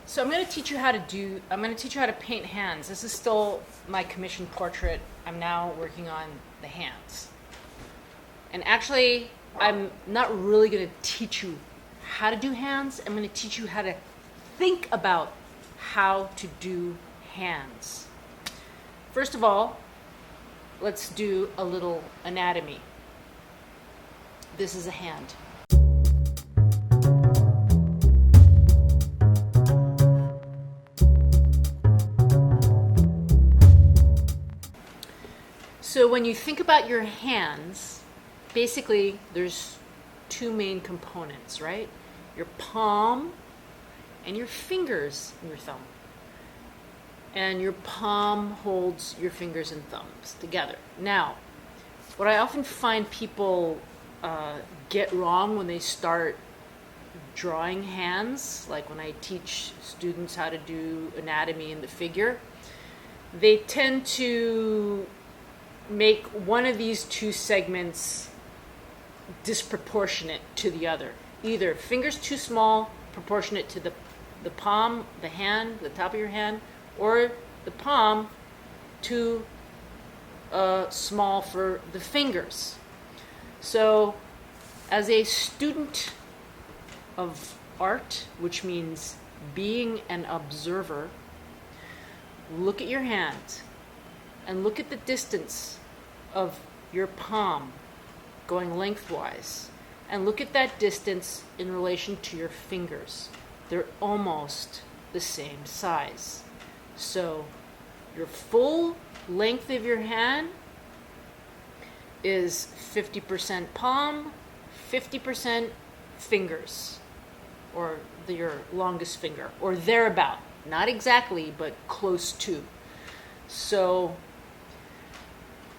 So I'm going to teach you how to paint hands. This is still my commissioned portrait. I'm now working on the hands. And actually, I'm not really going to teach you how to do hands. I'm going to teach you how to think about how to do hands. First of all, let's do a little anatomy. This is a hand. So when you think about your hands, basically there's two main components, right? Your palm and your fingers and your thumb. And your palm holds your fingers and thumbs together. Now, what I often find people get wrong when they start drawing hands, like when I teach students how to do anatomy in the figure, they tend to make one of these two segments disproportionate to the other. Either fingers too small, proportionate to the palm, the hand, the top of your hand, or the palm too small for the fingers. So as a student of art, which means being an observer, look at your hand and look at the distance of your palm going lengthwise, and look at that distance in relation to your fingers. They're almost the same size. So your full length of your hand is 50% palm, 50% fingers, or your longest finger, or thereabout. Not exactly, but close to. So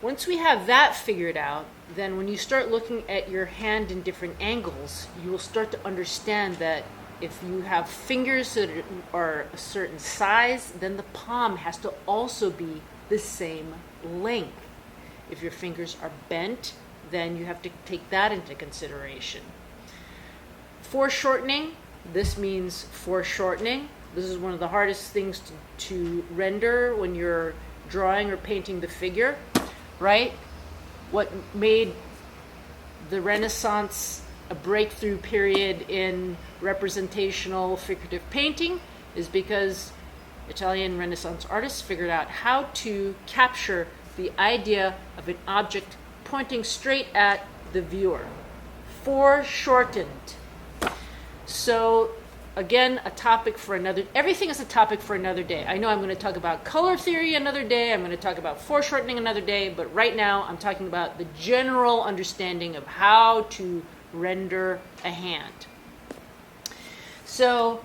once we have that figured out, then when you start looking at your hand in different angles, you will start to understand that if you have fingers that are a certain size, then the palm has to also be the same length. If your fingers are bent, then you have to take that into consideration. Foreshortening, this means foreshortening. This is one of the hardest things to render when you're drawing or painting the figure, right? What made the Renaissance a breakthrough period in representational figurative painting is because Italian Renaissance artists figured out how to capture the idea of an object pointing straight at the viewer. Foreshortened. So again, a topic for another, everything is a topic for another day. I know I'm going to talk about color theory another day, I'm going to talk about foreshortening another day, but right now I'm talking about the general understanding of how to render a hand. So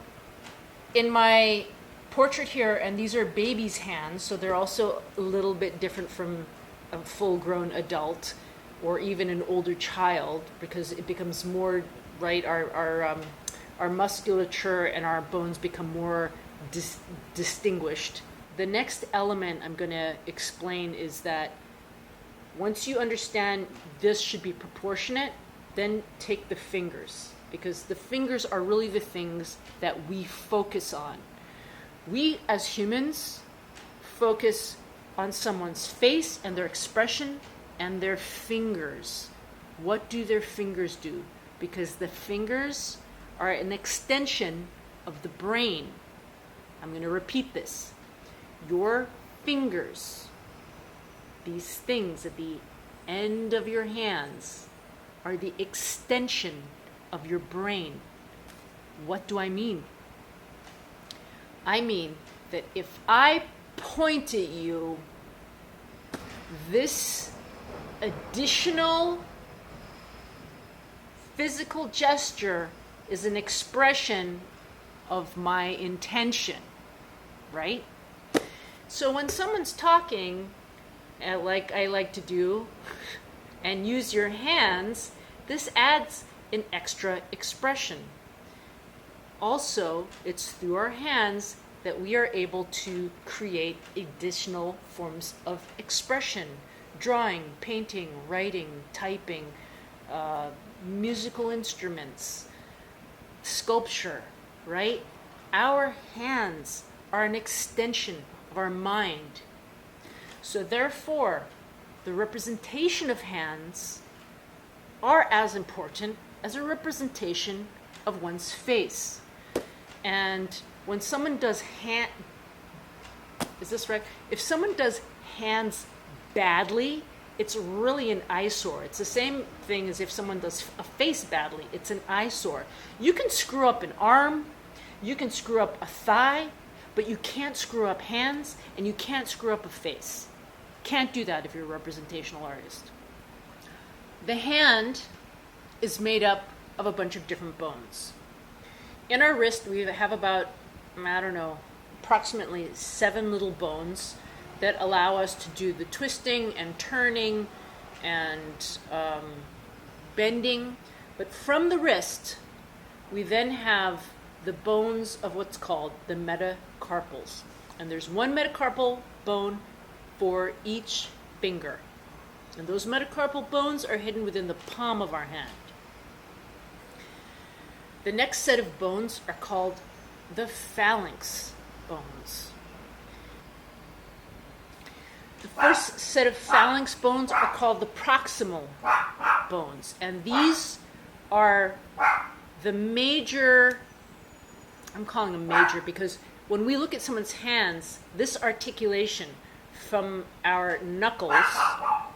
in my portrait here, and these are babies' hands, so they're also a little bit different from a full-grown adult or even an older child, because it becomes more, right, our musculature and our bones become more distinguished. The next element I'm going to explain is that once you understand this should be proportionate, then take the fingers, because the fingers are really the things that we focus on. We as humans focus on someone's face and their expression and their fingers. What do their fingers do? Because the fingers are an extension of the brain. I'm going to repeat this. Your fingers, these things at the end of your hands, are the extension of your brain. What do I mean? I mean that if I point at you, this additional physical gesture is an expression of my intention, right? So when someone's talking, like I like to do, and use your hands, this adds an extra expression. Also, it's through our hands that we are able to create additional forms of expression. Drawing, painting, writing, typing, musical instruments, sculpture, right? our hands are an extension of our mind. So therefore, the representation of hands are as important as a representation of one's face. And when someone does is this right? If someone does hands badly, it's really an eyesore. It's the same thing as if someone does a face badly. It's an eyesore. You can screw up an arm, you can screw up a thigh, but you can't screw up hands, and you can't screw up a face. Can't do that if you're a representational artist. The hand is made up of a bunch of different bones. In our wrist, we have about, approximately 7 little bones that allow us to do the twisting and turning and bending. But from the wrist, we then have the bones of what's called the metacarpals. And there's one metacarpal bone for each finger. And those metacarpal bones are hidden within the palm of our hand. The next set of bones are called the phalanx bones. The first set of phalanx bones are called the proximal bones. And these are the major, I'm calling them major because when we look at someone's hands, this articulation from our knuckles,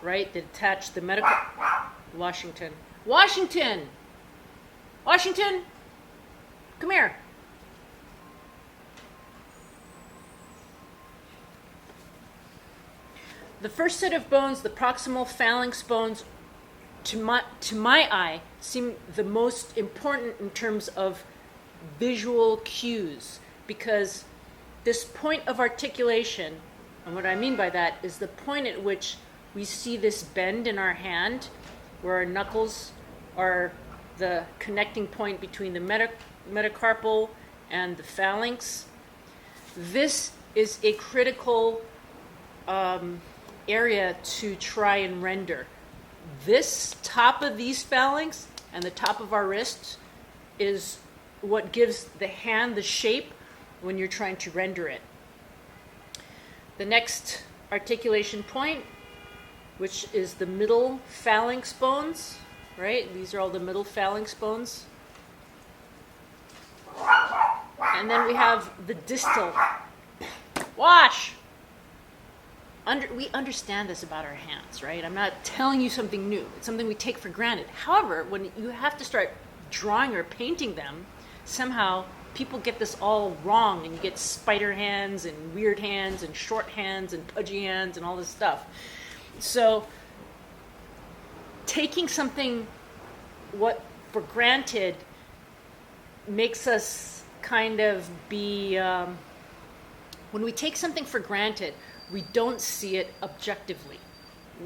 right, that attach the medical... Washington, come here. The first set of bones, the proximal phalanx bones, to my eye, seem the most important in terms of visual cues, because this point of articulation, and what I mean by that is the point at which we see this bend in our hand, where our knuckles are the connecting point between the metacarpal and the phalanx. This is a critical area to try and render. This top of these phalanx and the top of our wrist is what gives the hand the shape when you're trying to render it. The next articulation point, which is the middle phalanx bones, right? These are all the middle phalanx bones. And then we have the distal. We understand this about our hands, right? I'm not telling you something new. It's something we take for granted. However, when you have to start drawing or painting them, somehow people get this all wrong, and you get spider hands and weird hands and short hands and pudgy hands and all this stuff. So taking something for granted makes us kind of be... when we take something for granted, we don't see it objectively.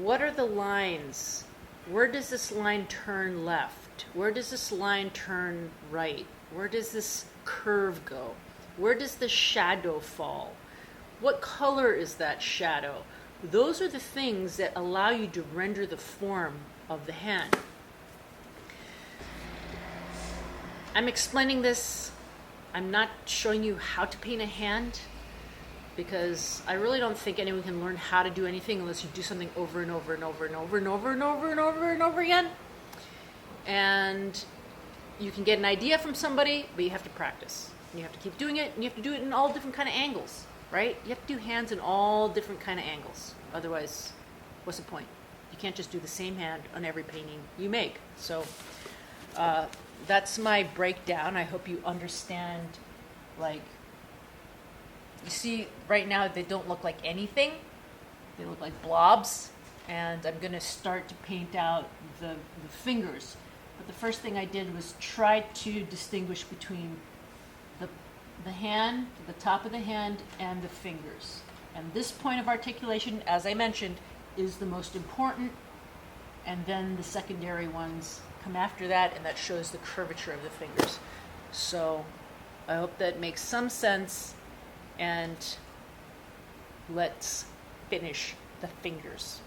What are the lines? Where does this line turn left? Where does this line turn right? Where does this curve go? Where does the shadow fall? What color is that shadow? Those are the things that allow you to render the form of the hand. I'm explaining this. I'm not showing you how to paint a hand, because I really don't think anyone can learn how to do anything unless you do something over and over and over and over and over and over and over and over again. And you can get an idea from somebody, but you have to practice. And you have to keep doing it, and you have to do it in all different kind of angles, right? You have to do hands in all different kind of angles. Otherwise, what's the point? You can't just do the same hand on every painting you make. So that's my breakdown. I hope you understand, you see, right now they don't look like anything. They look like blobs. And I'm going to start to paint out the fingers. But the first thing I did was try to distinguish between the hand, the top of the hand, and the fingers. And this point of articulation, as I mentioned, is the most important. And then the secondary ones come after that, and that shows the curvature of the fingers. So I hope that makes some sense. And let's finish the fingers.